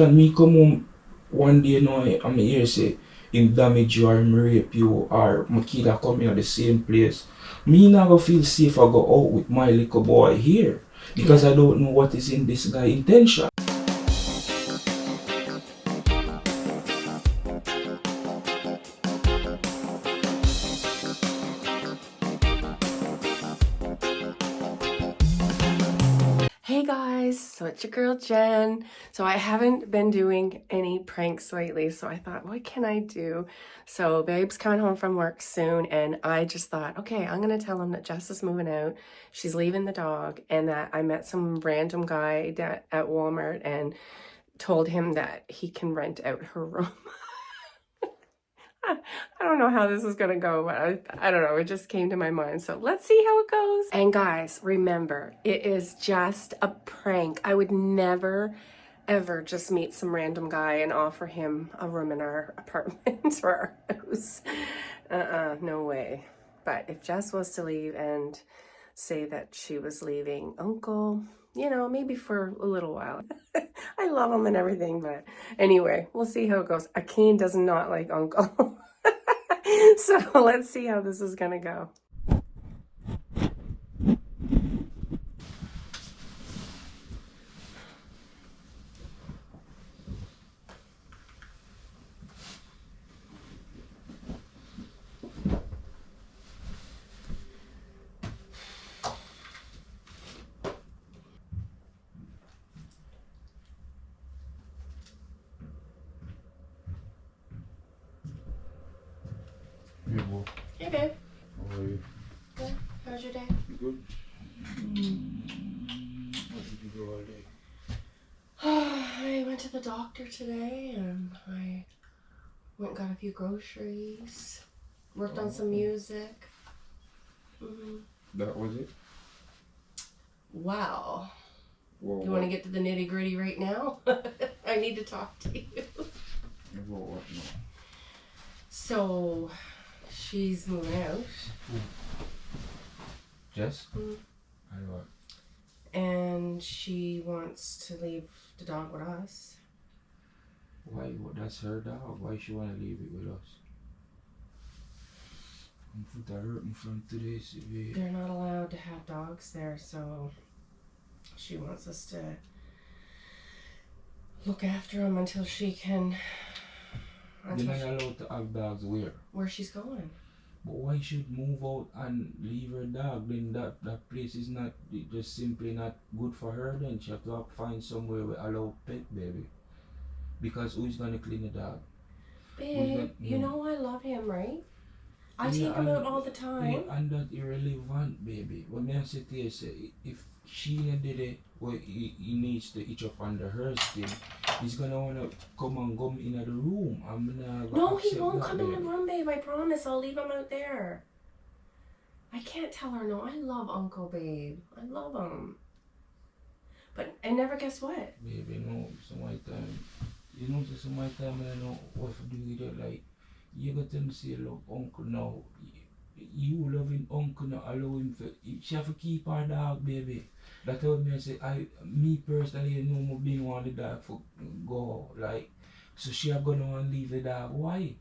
understand? Me come home one day, you know, I'm here say him damage you or him rape you or my kid are coming at the same place. Me not gonna feel safe I go out with my little boy here because I don't know what is in this guy's intention. Hey guys, so it's your girl Jen. So I haven't been doing any pranks lately, so I thought, what can I do? So babe's coming home from work soon, and I just thought, okay, I'm gonna tell him that Jess is moving out, she's leaving the dog, and that I met some random guy at Walmart and told him that he can rent out her room. I don't know how this is gonna go, but I don't know, it just came to my mind. So let's see how it goes. And guys, remember, it is just a prank. I would never, ever just meet some random guy and offer him a room in our apartment or our house. No way. But if Jess was to leave and say that she was leaving Uncle, you know, maybe for a little while. I love him and everything, but anyway, we'll see how it goes. Akeen does not like Uncle. So let's see how this is gonna go. Hey babe. How are you? Good. How's your day? Good. What did you do all day? I went to the doctor today and I went and got a few groceries. Worked on some music. That was it? Wow. Well, You want to get to the nitty gritty right now? I need to talk to you. what now? So, she's moving out. Jess? Mm. I what? And she wants to leave the dog with us. Why? That's her dog. Why she wanna leave it with us? I'm foot hurting from today's event. They're not allowed to have dogs there, so she wants us to look after them until she can. They're not allowed to have dogs where? Where she's going. But why should move out and leave her dog? Then that place is not just simply not good for her. Then she have to find somewhere where allow pet, baby. Because who's gonna clean the dog? Babe, you know I love him, right? I take him out all the time. Yeah, and that irrelevant, baby. When I say to you, say, if Sheena did it, well, he needs to itch up under her skin, he's gonna wanna come and go in the room. No, he won't come in the room, babe. I promise. I'll leave him out there. I can't tell her no. I love Uncle, babe. I love him. But I never guess what. Baby, no, some my time. You know, some my time I know what to do with it. Like, you got to say, look, Uncle now. You loving Uncle now, allow him to. She have to keep her dog, baby. That told me, I say, me personally, you know, me being want the dog for go. Like, so she are gonna want to leave the dog. Why?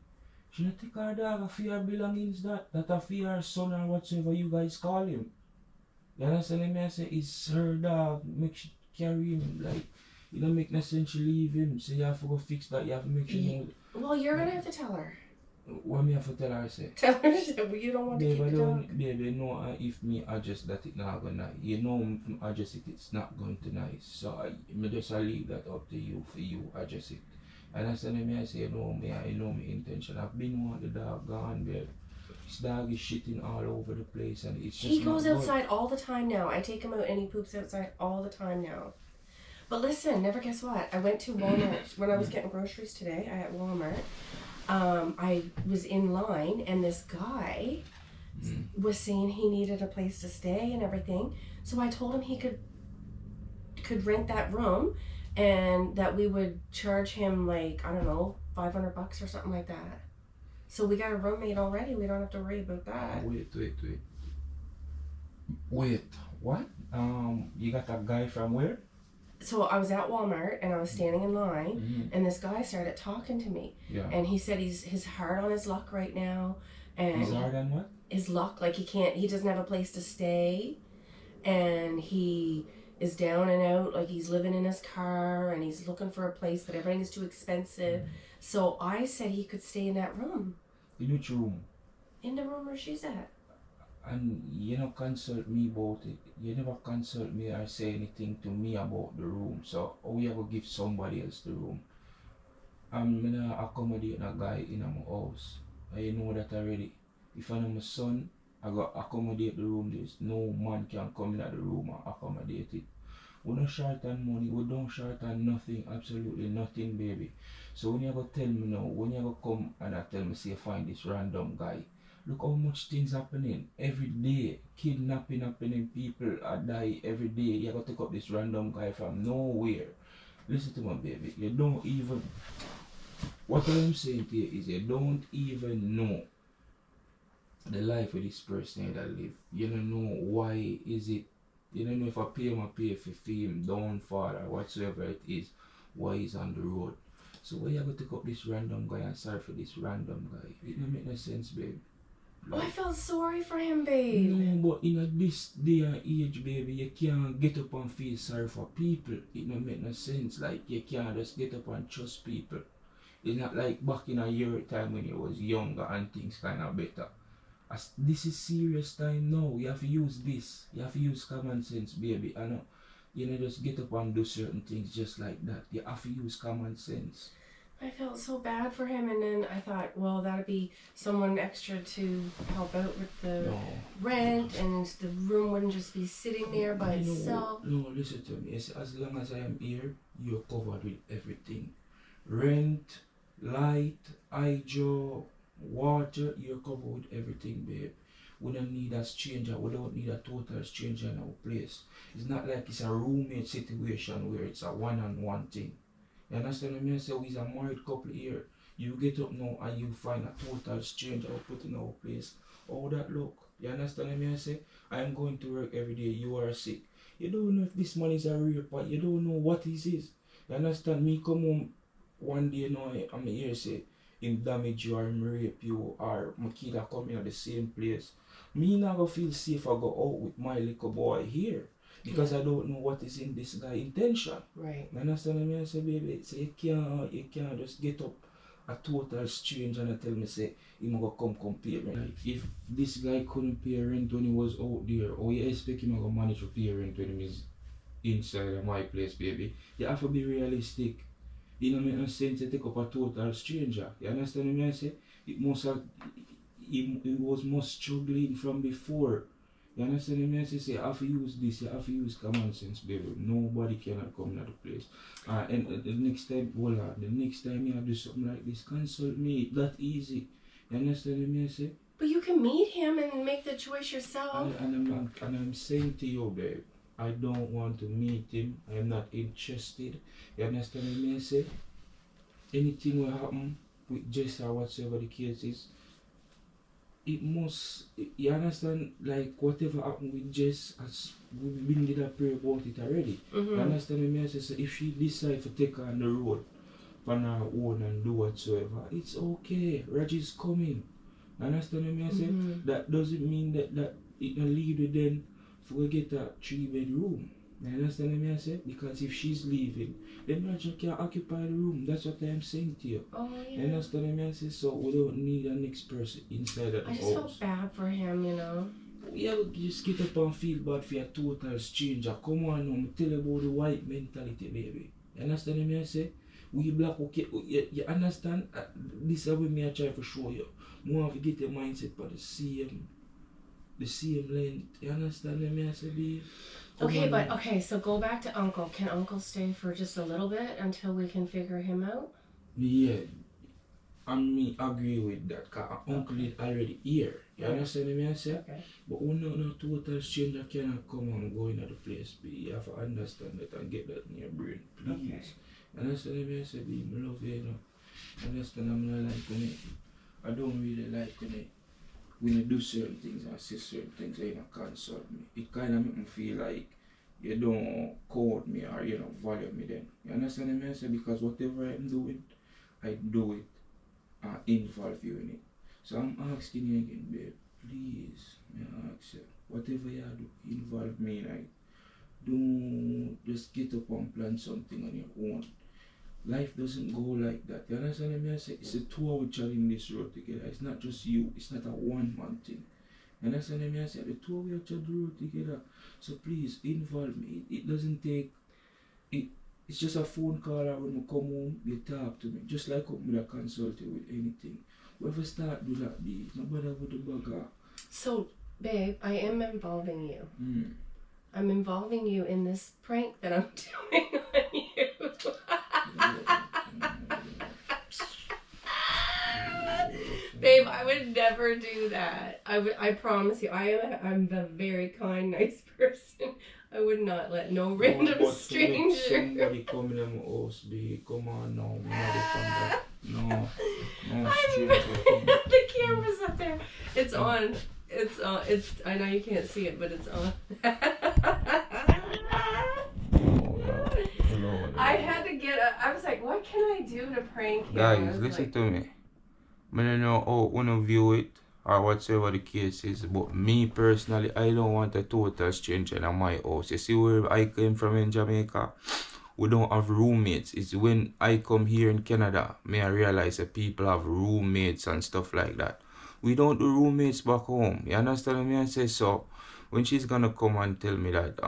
She not take her dog off her belongings, that a for her son or whatsoever you guys call him. You understand me? I say, it's her dog, make she carry him. Like, you don't make no sense you leave him. So you have to go fix that, you have to make sure you know. Well, you're gonna have to tell her. What me have to tell her, say? Tell her that you don't want to keep the dog. Baby, no, if me adjust that, it not gonna, you know, adjust it, it's not going to nice. So me just leave that up to you, for you adjust it. And that's the me I say, no, I know my intention. I've been want the dog gone, babe. This dog is shitting all over the place, and it's just. He goes outside all the time now. I take him out and he poops outside all the time now. But listen, never guess what? I went to Walmart when I was getting groceries today. At Walmart. I was in line and this guy was saying he needed a place to stay and everything. So I told him he could rent that room and that we would charge him like, I don't know, $500 or something like that. So we got a roommate already. We don't have to worry about that. Wait, what? You got a guy from where? so I was at Walmart and I was standing in line, and this guy started talking to me. Yeah. And he said he's hard on his luck right now. And He's hard on what? His luck, like he doesn't have a place to stay, and he is down and out, like he's living in his car and he's looking for a place, but everything is too expensive. So I said he could stay in that room. In which room? In the room where she's at. And you don't consult me about it. You never consult me or say anything to me about the room. So how you ever give somebody else the room? I'm gonna accommodate a guy in my house. And you know that already. If I'm my son, I got accommodate the room. There's no man can come in the room and accommodate it. We don't short on money, we don't short on nothing, absolutely nothing, baby. So when you go tell me now, when you go come and I tell me, say, find this random guy, look how much things happening every day. Kidnapping happening, people are die every day. You gotta take up this random guy from nowhere. Listen to me, baby. You don't even, what I'm saying to you is you don't even know the life of this person that live. You don't know why is it. You don't know if I pay him, I pay for him downfall or whatsoever it is, why he's on the road. So why you going to take up this random guy and sorry for this random guy? It don't make no sense, babe. Like, I felt sorry for him, babe. No, but in this day and age, baby, you can't get up and feel sorry for people. It don't make no sense. Like, you can't just get up and trust people. It's not like back in a year time when you was younger and things kind of better. This is serious time now. You have to use this. You have to use common sense, baby. I know. You know, just get up and do certain things just like that. You have to use common sense. I felt so bad for him, and then I thought, well, that'd be someone extra to help out with the rent, and the room wouldn't just be sitting there by itself. No, listen to me. As long as I am here, you're covered with everything. Rent, light, hydro, water, you're covered with everything, babe. We don't need a stranger. We don't need a total stranger in our place. It's not like it's a roommate situation where it's a one-on-one thing. You understand what I mean? So we's a married couple here. You get up now and you find a total stranger who put in our place. How that look? You understand what I mean? I say, I am going to work every day. You are sick. You don't know if this man is a rape, but you don't know what this is. You understand? Me come home one day now, I'm here say, him damage you or him rape you or my kid are coming at the same place. Me not gonna feel safe I go out with my little boy here. Because I don't know what is in this guy's intention. Right. You understand what I mean? I say, baby, so you can't just get up a total stranger and tell me, say, him gonna come pay rent. Like, if this guy couldn't pay rent when he was out there, or you expect him to manage to pay rent when he is inside of my place, baby? You have to be realistic. It don't make no sense to take up a total stranger. You understand what I mean? I say, it must have, it was more struggling from before. You understand what I mean? I say, you have to use this, you have to use common sense, baby. Nobody cannot come into the place. And the next time, voila, the next time you do something like this, consult me. It's that easy. You understand what I mean? I say? But you can meet him and make the choice yourself. And I'm saying to you, babe, I don't want to meet him. I am not interested. You understand what I mean? I say? Anything will happen with Jess or whatsoever the case is, it must, you understand, like whatever happened with Jess, as we've been did a prayer about it already. You understand what I mean? So if she decides to take her on the road on her own and do whatsoever, it's okay. Reggie's coming. You understand what I mean? Say that doesn't mean that it will lead with them to get a 3-bedroom. You understand what I say? Because if she's leaving, then Roger can occupy the room. That's what I'm saying to you. Oh, yeah. You understand what I say? So we don't need a next person inside of the house. I just felt bad for him, you know. Yeah, just get up and feel bad for a total stranger. Come on now, tell you about the white mentality, baby. You understand what I say? We black, okay, you understand? This is what I try to show you. More have to get your mindset for the same length. You understand what I say, babe? Okay, so go back to Uncle. Can Uncle stay for just a little bit until we can figure him out? Yeah, I mean, agree with that, because Uncle is already here. You understand what I say? Okay. But when no total stranger cannot come and go into the place, you have to understand that and get that in your brain, please. Okay. You understand what I say, babe? I love you, you know. Understand I'm not like when I don't really like when you do certain things and say certain things and you don't consult me. It kind of make me feel like you don't code me or you don't value me then. You understand what I say? Because whatever I'm doing, I do it and involve you in it. So I'm asking you again, babe, please, I ask you, whatever you do, involve me in it. Don't just get up and plan something on your own. Life doesn't go like that. You understand what I say? It's a 2 hour challenge this road together. It's not just you, it's not a one man thing. You understand what I say? The 2 hour challenge the road together. So please involve me. It doesn't take it's just a phone call or when you come home, you talk to me. Just like I'm with a consult you with anything. Whoever start do that be, nobody with the bugger. So, babe, I am involving you. I'm involving you in this prank that I'm doing on you. Babe, I would never do that. I promise you. I'm a very kind, nice person. I would not let no random stranger. Somebody come in my house, be come on now. No, stranger. The camera's up there. It's on. It's on. It's. I know you can't see it, but it's on. I had to get. I was like, what can I do to prank him? Guys, listen to me. I don't know how one of view it or whatsoever the case is, but me personally, I don't want a total stranger in my house. You see where I came from in Jamaica? We don't have roommates. It's when I come here in Canada, I realize that people have roommates and stuff like that. We don't do roommates back home. You understand me? I say so. When she's gonna come and tell me that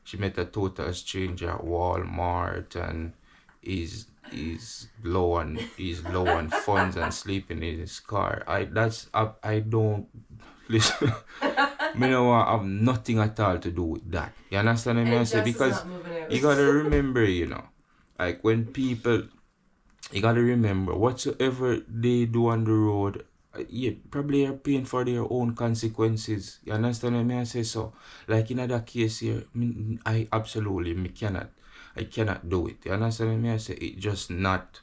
she met a total stranger at Walmart and he's low on funds and sleeping in his car. I don't listen. Me no want have nothing at all to do with that. You understand what I say? Because you gotta remember, you know, like when people, you gotta remember whatsoever they do on the road, you probably are paying for their own consequences. You understand what I say? So, like in that case here, I cannot do it. You understand what I say? It just not,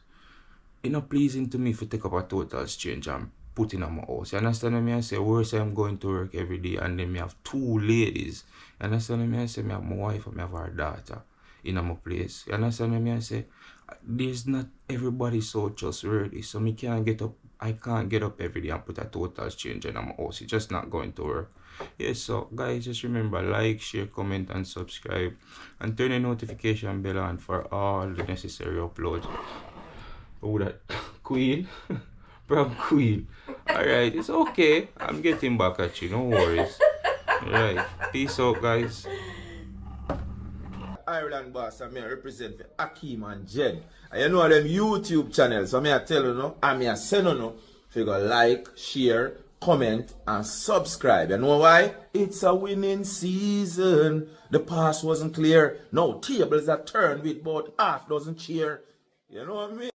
pleasing to me if you take up a total stranger and put in on my house. You understand what I say? Worse, I'm going to work every day and then me have 2 ladies. You understand what I say? Me have my wife and me have our daughter in my place. You understand what I say? There's not everybody so trustworthy. So I can't get up every day and put a total stranger in my house. It's just not going to work. Yes, so guys, just remember, like, share, comment and subscribe and turn the notification bell on for all the necessary uploads. Oh, that queen. From queen. Alright, it's okay. I'm getting back at you, no worries. Alright, peace out, guys. Ireland boss, and I represent for Akeen Jenn. And you know them YouTube channels, so I tell you no, and I say no, if you go like, share, comment, and subscribe. You know why? It's a winning season. The past wasn't clear. No tables are turned with about half dozen cheer. You know what I mean?